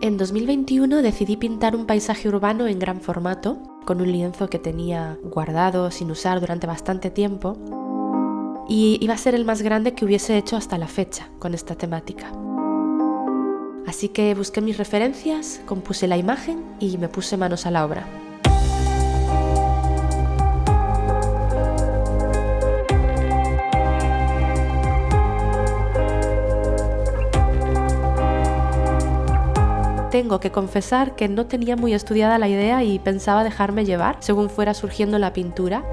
En 2021 decidí pintar un paisaje urbano en gran formato, con un lienzo que tenía guardado sin usar durante bastante tiempo, y iba a ser el más grande que hubiese hecho hasta la fecha con esta temática. Así que busqué mis referencias, compuse la imagen y me puse manos a la obra. Tengo que confesar que no tenía muy estudiada la idea y pensaba dejarme llevar según fuera surgiendo la pintura,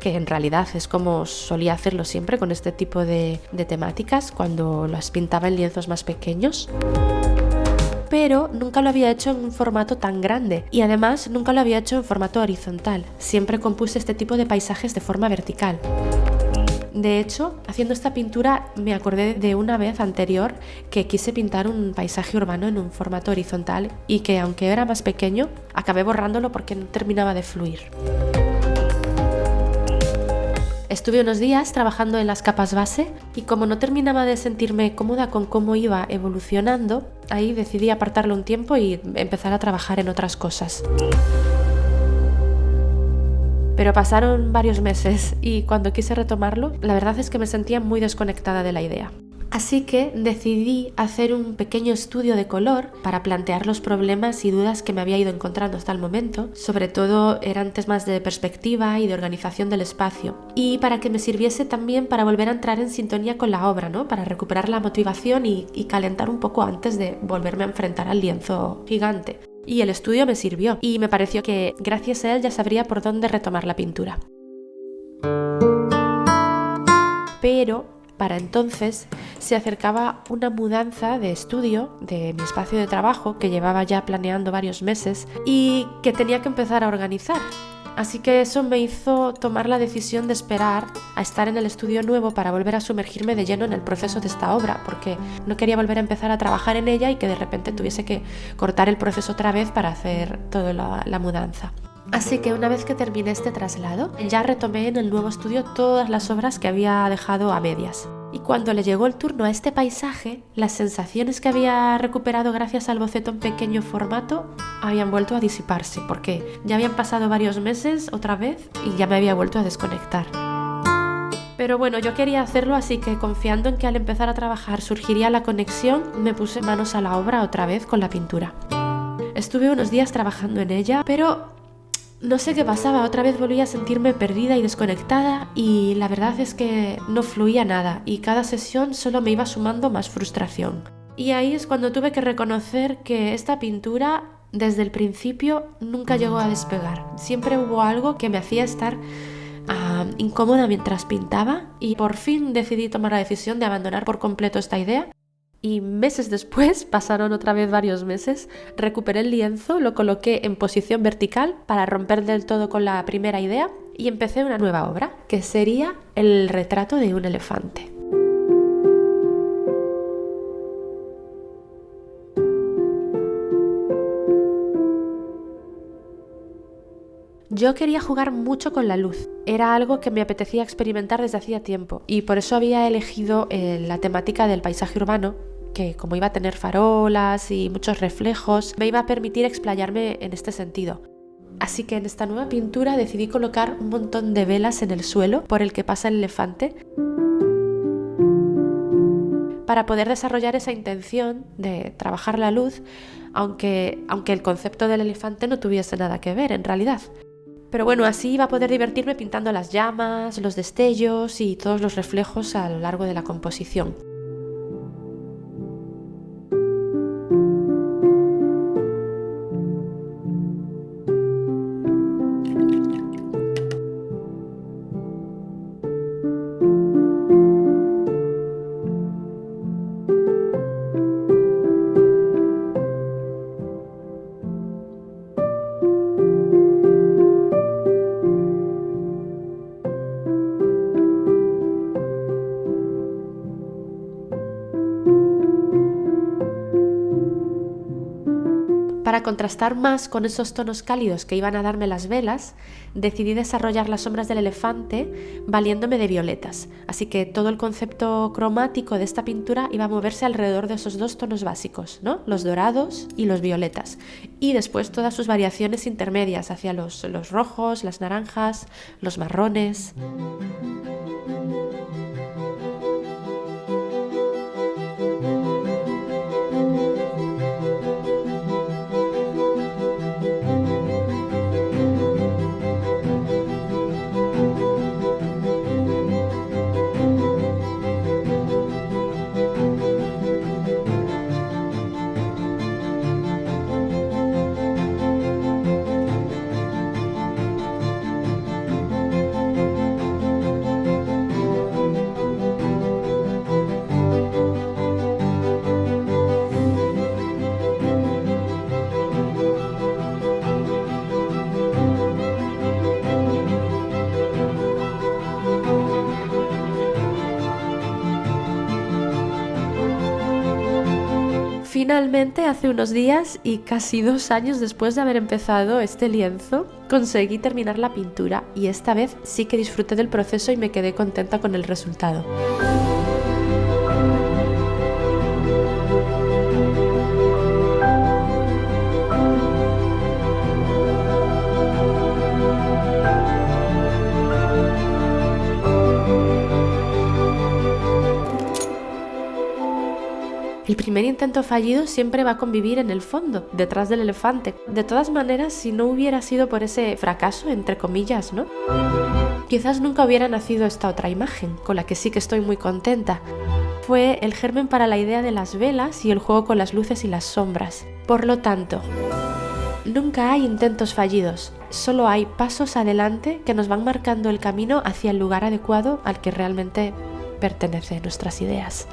que en realidad es como solía hacerlo siempre con este tipo de temáticas cuando las pintaba en lienzos más pequeños. Pero nunca lo había hecho en un formato tan grande y además nunca lo había hecho en formato horizontal. Siempre compuse este tipo de paisajes de forma vertical. De hecho, haciendo esta pintura me acordé de una vez anterior que quise pintar un paisaje urbano en un formato horizontal y que, aunque era más pequeño, acabé borrándolo porque no terminaba de fluir. Estuve unos días trabajando en las capas base y como no terminaba de sentirme cómoda con cómo iba evolucionando, ahí decidí apartarlo un tiempo y empezar a trabajar en otras cosas. Pero pasaron varios meses y cuando quise retomarlo, la verdad es que me sentía muy desconectada de la idea. Así que decidí hacer un pequeño estudio de color para plantear los problemas y dudas que me había ido encontrando hasta el momento. Sobre todo eran temas de perspectiva y de organización del espacio. Y para que me sirviese también para volver a entrar en sintonía con la obra, ¿no? Para recuperar la motivación y calentar un poco antes de volverme a enfrentar al lienzo gigante. Y el estudio me sirvió y me pareció que gracias a él ya sabría por dónde retomar la pintura. Pero para entonces se acercaba una mudanza de estudio de mi espacio de trabajo que llevaba ya planeando varios meses y que tenía que empezar a organizar. Así que eso me hizo tomar la decisión de esperar a estar en el estudio nuevo para volver a sumergirme de lleno en el proceso de esta obra, porque no quería volver a empezar a trabajar en ella y que de repente tuviese que cortar el proceso otra vez para hacer toda la mudanza. Así que una vez que terminé este traslado, ya retomé en el nuevo estudio todas las obras que había dejado a medias. Y cuando le llegó el turno a este paisaje, las sensaciones que había recuperado gracias al boceto en pequeño formato habían vuelto a disiparse, porque ya habían pasado varios meses otra vez y ya me había vuelto a desconectar. Pero bueno, yo quería hacerlo, así que confiando en que al empezar a trabajar surgiría la conexión, me puse manos a la obra otra vez con la pintura. Estuve unos días trabajando en ella, pero no sé qué pasaba, otra vez volví a sentirme perdida y desconectada y la verdad es que no fluía nada y cada sesión solo me iba sumando más frustración. Y ahí es cuando tuve que reconocer que esta pintura desde el principio nunca llegó a despegar. Siempre hubo algo que me hacía estar incómoda mientras pintaba y por fin decidí tomar la decisión de abandonar por completo esta idea. Y meses después, pasaron otra vez varios meses, recuperé el lienzo, lo coloqué en posición vertical para romper del todo con la primera idea y empecé una nueva obra, que sería el retrato de un elefante. Yo quería jugar mucho con la luz, era algo que me apetecía experimentar desde hacía tiempo y por eso había elegido la temática del paisaje urbano, que como iba a tener farolas y muchos reflejos, me iba a permitir explayarme en este sentido. Así que en esta nueva pintura decidí colocar un montón de velas en el suelo por el que pasa el elefante para poder desarrollar esa intención de trabajar la luz, aunque el concepto del elefante no tuviese nada que ver en realidad. Pero bueno, así iba a poder divertirme pintando las llamas, los destellos y todos los reflejos a lo largo de la composición. Para contrastar más con esos tonos cálidos que iban a darme las velas, decidí desarrollar las sombras del elefante valiéndome de violetas. Así que todo el concepto cromático de esta pintura iba a moverse alrededor de esos dos tonos básicos, ¿no? Los dorados y los violetas. Y después todas sus variaciones intermedias hacia los rojos, las naranjas, los marrones. Finalmente, hace unos días y casi 2 años después de haber empezado este lienzo, conseguí terminar la pintura y esta vez sí que disfruté del proceso y me quedé contenta con el resultado. El primer intento fallido siempre va a convivir en el fondo, detrás del elefante. De todas maneras, si no hubiera sido por ese fracaso, entre comillas, ¿no? Quizás nunca hubiera nacido esta otra imagen, con la que sí que estoy muy contenta. Fue el germen para la idea de las velas y el juego con las luces y las sombras. Por lo tanto, nunca hay intentos fallidos, solo hay pasos adelante que nos van marcando el camino hacia el lugar adecuado al que realmente pertenecen nuestras ideas.